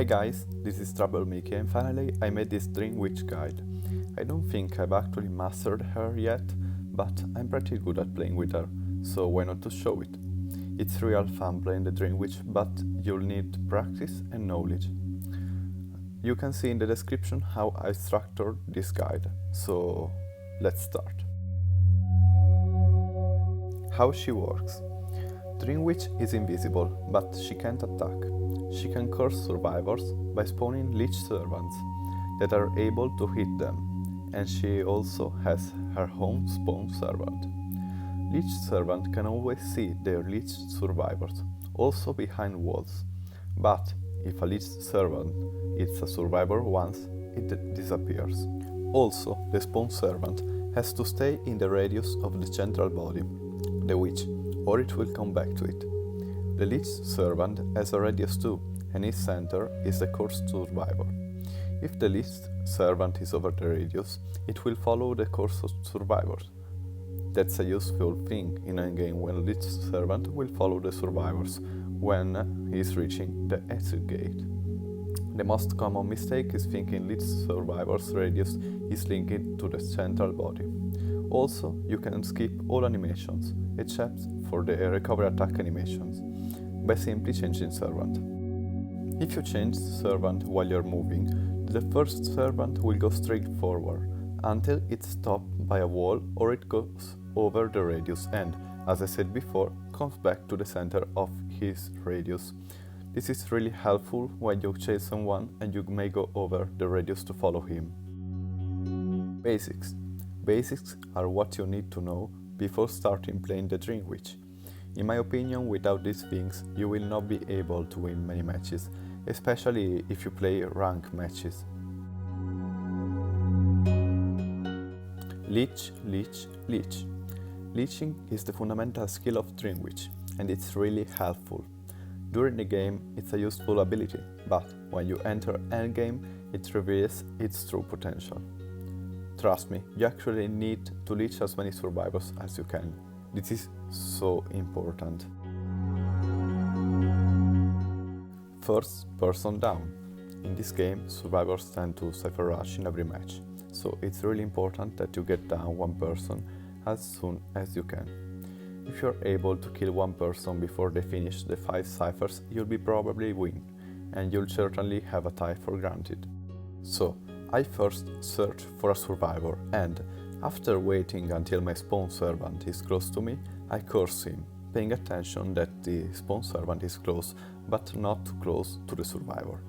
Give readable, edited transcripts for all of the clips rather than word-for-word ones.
guys, this is Troublemaker and finally I made this Dream Witch guide. I don't think I've actually mastered her yet, but I'm pretty good at playing with her, so why not to show it? It's real fun playing the Dream Witch, but you'll need practice and knowledge. You can see in the description how I structured this guide, so let's start. How she works. Dream Witch is invisible, but she can't attack. She can curse survivors by spawning Leech servants that are able to hit them, and she also has her own spawn servant. Leech servant can always see their Leech survivors, also behind walls, but if a Leech servant hits a survivor once, it disappears. Also, the spawn servant has to stay in the radius of the central body, the witch, or it will come back to it. The Leech servant has a radius too, and its center is the cursed survivor. If the Leech servant is over the radius, it will follow the course of survivors. That's a useful thing in a game when Leech servant will follow the survivors when he is reaching the exit gate. The most common mistake is thinking Leech survivor's radius is linked to the central body. Also, you can skip all animations, except for the recovery attack animations, by simply changing servant. If you change servant while you're moving, the first servant will go straight forward, until it's stopped by a wall or it goes over the radius and, as I said before, comes back to the center of his radius. This is really helpful when you chase someone and you may go over the radius to follow him. Basics. Basics are what you need to know before starting playing the Dream Witch. In my opinion, without these things, you will not be able to win many matches, especially if you play rank matches. Leech, Leech, Leech. Leeching is the fundamental skill of Dream Witch, and it's really helpful. During the game, it's a useful ability, but when you enter endgame, it reveals its true potential. Trust me, you actually need to leech as many survivors as you can. This is so important. First person down. In this game, survivors tend to cypher rush in every match, so it's really important that you get down one person as soon as you can. If you're able to kill one person before they finish the 5 ciphers, you'll be probably win, and you'll certainly have a tie for granted. So, I first search for a survivor and, after waiting until my spawn servant is close to me, I curse him, paying attention that the spawn servant is close but not too close to the survivor.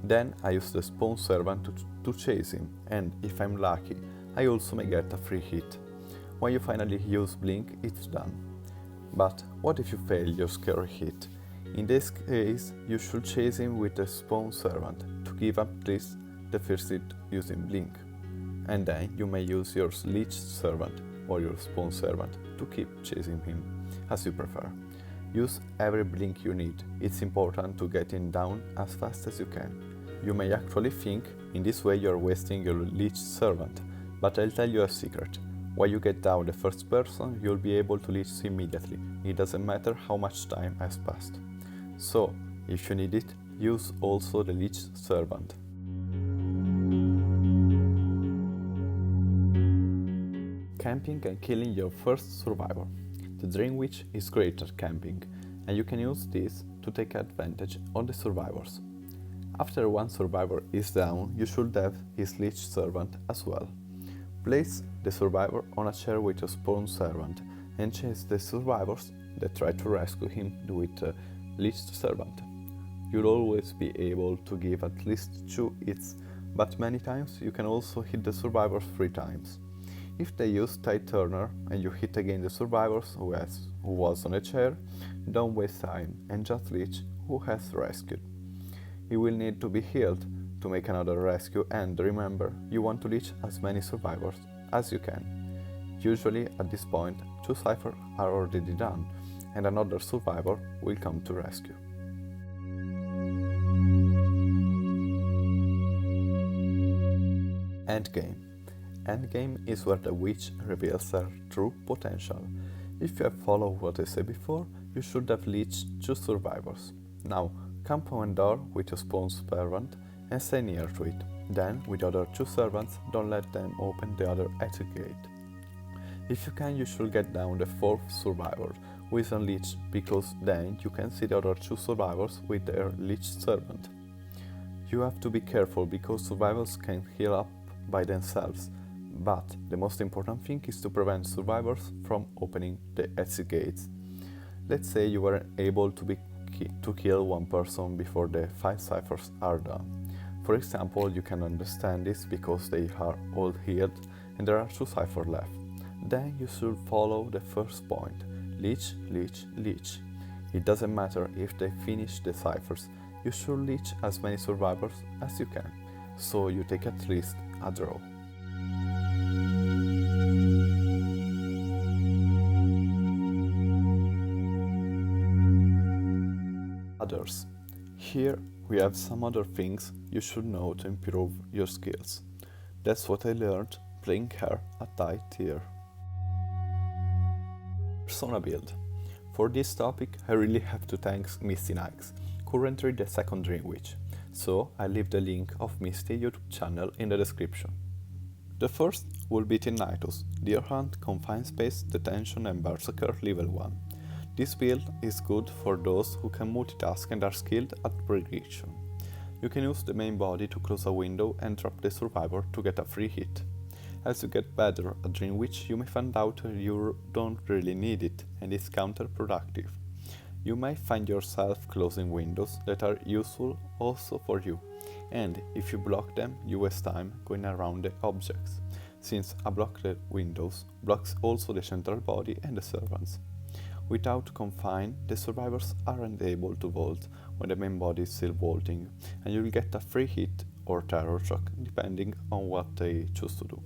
Then I use the spawn servant to chase him, and if I'm lucky, I also may get a free hit. When you finally use blink, it's done. But what if you fail your scary hit? In this case, you should chase him with the spawn servant to give at least the first hit using blink, and then you may use your Leech servant or your spawn servant to keep chasing him, as you prefer. Use every blink you need, it's important to get him down as fast as you can. You may actually think in this way you're wasting your Leech servant, but I'll tell you a secret. When you get down the first person, you'll be able to leech immediately, it doesn't matter how much time has passed. So, if you need it, use also the Leech servant. Camping and killing your first survivor. The Dream Witch is great at camping, and you can use this to take advantage of the survivors. After one survivor is down, you should have his Leech servant as well. Place the survivor on a chair with your spawn servant and chase the survivors that try to rescue him with a Leech servant. You'll always be able to give at least 2 hits, but many times you can also hit the survivors 3 times. If they use Tide Turner and you hit again the survivors who was on a chair, don't waste time and just leech who has rescued. He will need to be healed to make another rescue, and remember, you want to leech as many survivors as you can. Usually at this point, 2 ciphers are already done and another survivor will come to rescue. Endgame. Endgame is where the witch reveals her true potential. If you have followed what I said before, you should have leeched 2 survivors. Now, Compound door with your spawn servant and stay near to it. Then, with the other two servants, don't let them open the other exit gate. If you can, you should get down the fourth survivor, who is on Leech, because then you can see the other two survivors with their Leech servant. You have to be careful because survivors can heal up by themselves, but the most important thing is to prevent survivors from opening the exit gates. Let's say you were able to kill one person before the 5 ciphers are done. For example, you can understand this because they are all healed and there are 2 ciphers left. Then you should follow the first point, leech, leech, leech. It doesn't matter if they finish the ciphers, you should leech as many survivors as you can, so you take at least a draw. Others. Here we have some other things you should know to improve your skills. That's what I learned playing her at high tier. Persona build. For this topic I really have to thank Misty Nikes, currently the second Dream Witch, so I leave the link of Misty YouTube channel in the description. The first will be Tinnitus, Deer Hunt, Confined Space, Detention and Berserker level 1. This build is good for those who can multitask and are skilled at regression. You can use the main body to close a window and trap the survivor to get a free hit. As you get better at Dream Witch, you may find out you don't really need it and it's counterproductive. You may find yourself closing windows that are useful also for you, and if you block them, you waste time going around the objects, since a blocked windows blocks also the central body and the servants. Without confine, the survivors aren't able to vault when the main body is still vaulting, and you'll get a free hit or terror shock depending on what they choose to do.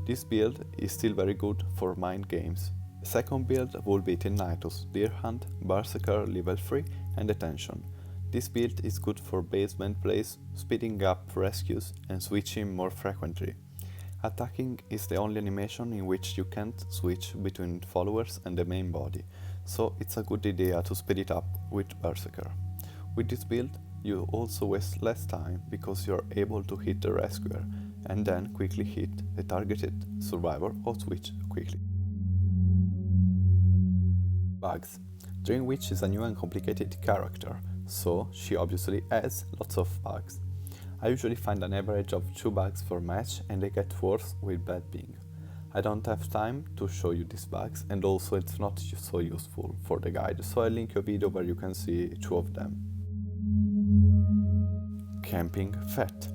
This build is still very good for mind games. The second build will be Tinnitus, Deer Hunt, Berserker level 3 and Detention. This build is good for basement plays, speeding up rescues and switching more frequently. Attacking is the only animation in which you can't switch between followers and the main body, so it's a good idea to speed it up with Berserker. With this build, you also waste less time because you're able to hit the rescuer and then quickly hit the targeted survivor or switch quickly. Bugs. Dream Witch is a new and complicated character, so she obviously has lots of bugs. I usually find an average of 2 bugs per match and they get worse with bad ping. I don't have time to show you these bugs and also it's not so useful for the guide, so I'll link a video where you can see 2 of them. Camping Fat.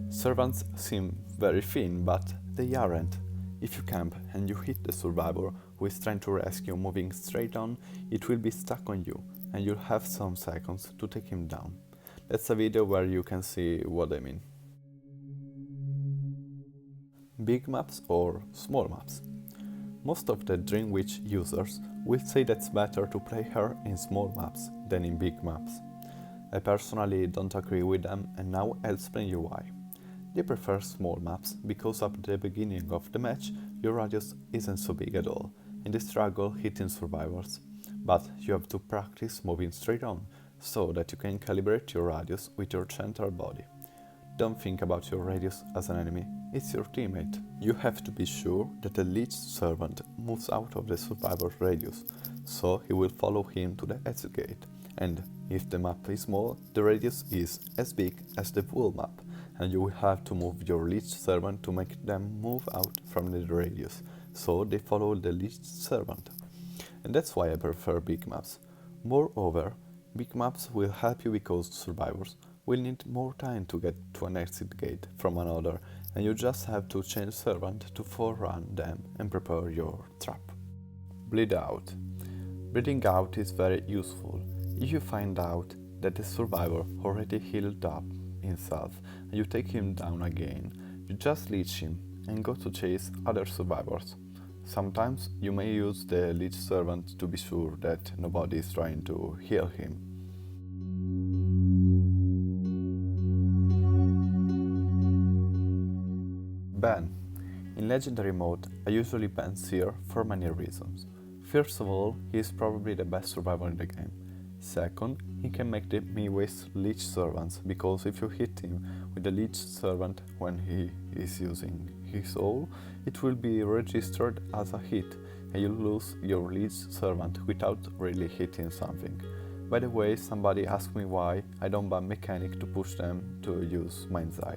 Servants seem very thin, but they aren't. If you camp and you hit the survivor who is trying to rescue moving straight on, it will be stuck on you and you'll have some seconds to take him down. That's a video where you can see what I mean. Big maps or small maps? Most of the Dream Witch users will say that's better to play her in small maps than in big maps. I personally don't agree with them and now I'll explain you why. They prefer small maps because at the beginning of the match your radius isn't so big at all and they struggle hitting survivors. But you have to practice moving straight on so that you can calibrate your radius with your central body. Don't think about your radius as an enemy, it's your teammate. You have to be sure that the Leech servant moves out of the survivor's radius, so he will follow him to the exit gate. And if the map is small, the radius is as big as the full map, and you will have to move your Leech servant to make them move out from the radius, so they follow the Leech servant. And that's why I prefer big maps. Moreover, big maps will help you because survivors will need more time to get to an exit gate from another, and you just have to change servant to forerun them and prepare your trap. Bleed out. Bleeding out is very useful. If you find out that the survivor already healed up himself and you take him down again, you just leech him and go to chase other survivors. Sometimes you may use the Leech servant to be sure that nobody is trying to heal him. Ban. In Legendary mode, I usually ban Seer for many reasons. First of all, he is probably the best survivor in the game. Second, He can make me waste Leech servants, because if you hit him with the Leech servant when he is using his ult, it will be registered as a hit and you lose your Leech servant without really hitting something. By the way, somebody asked me why I don't ban mechanic to push them to use Mind's Eye.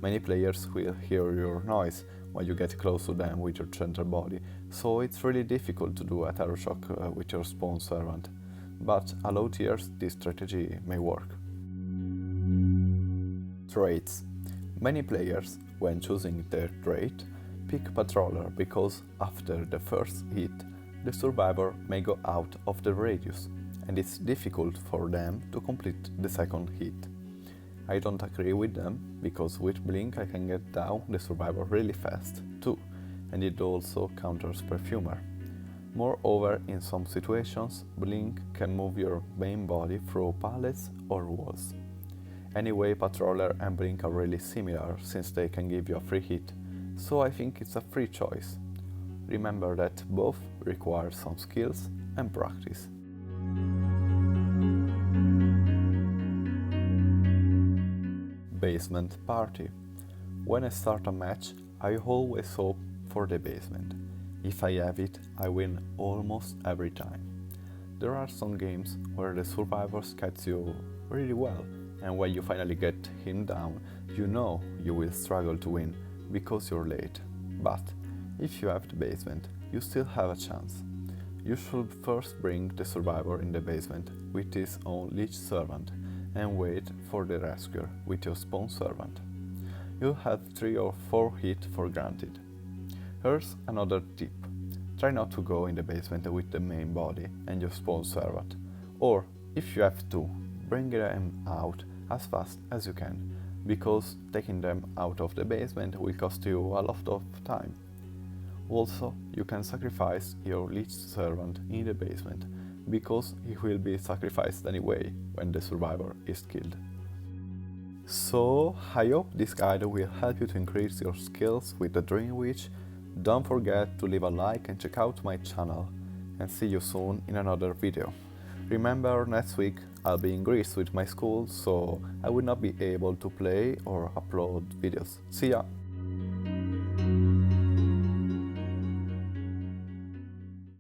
Many players will hear your noise when you get close to them with your gentle body, so it's really difficult to do a terror shock with your spawn servant. But at low tiers this strategy may work. Traits. Many players, when choosing their trait, pick Patroller because after the first hit, the survivor may go out of the radius, and it's difficult for them to complete the second hit. I don't agree with them, because with Blink I can get down the survivor really fast too, and it also counters Perfumer. Moreover, in some situations, Blink can move your main body through pallets or walls. Anyway, Patroller and Blink are really similar since they can give you a free hit, so I think it's a free choice. Remember that both require some skills and practice. Basement Party. When I start a match, I always hope for the basement. If I have it, I win almost every time. There are some games where the survivor scads you really well, and when you finally get him down, you know you will struggle to win because you're late. But if you have the basement, you still have a chance. You should first bring the survivor in the basement with his own Leech servant and wait for the rescuer with your spawn servant. You'll have 3 or 4 hits for granted. Here's another tip. Try not to go in the basement with the main body and your spawn servant. Or, if you have to, bring them out as fast as you can, because taking them out of the basement will cost you a lot of time. Also, you can sacrifice your Leech servant in the basement, because he will be sacrificed anyway when the survivor is killed. So, I hope this guide will help you to increase your skills with the Dream Witch. Don't forget to leave a like and check out my channel, and see you soon in another video. Remember, next week I'll be in Greece with my school, so I will not be able to play or upload videos. See ya!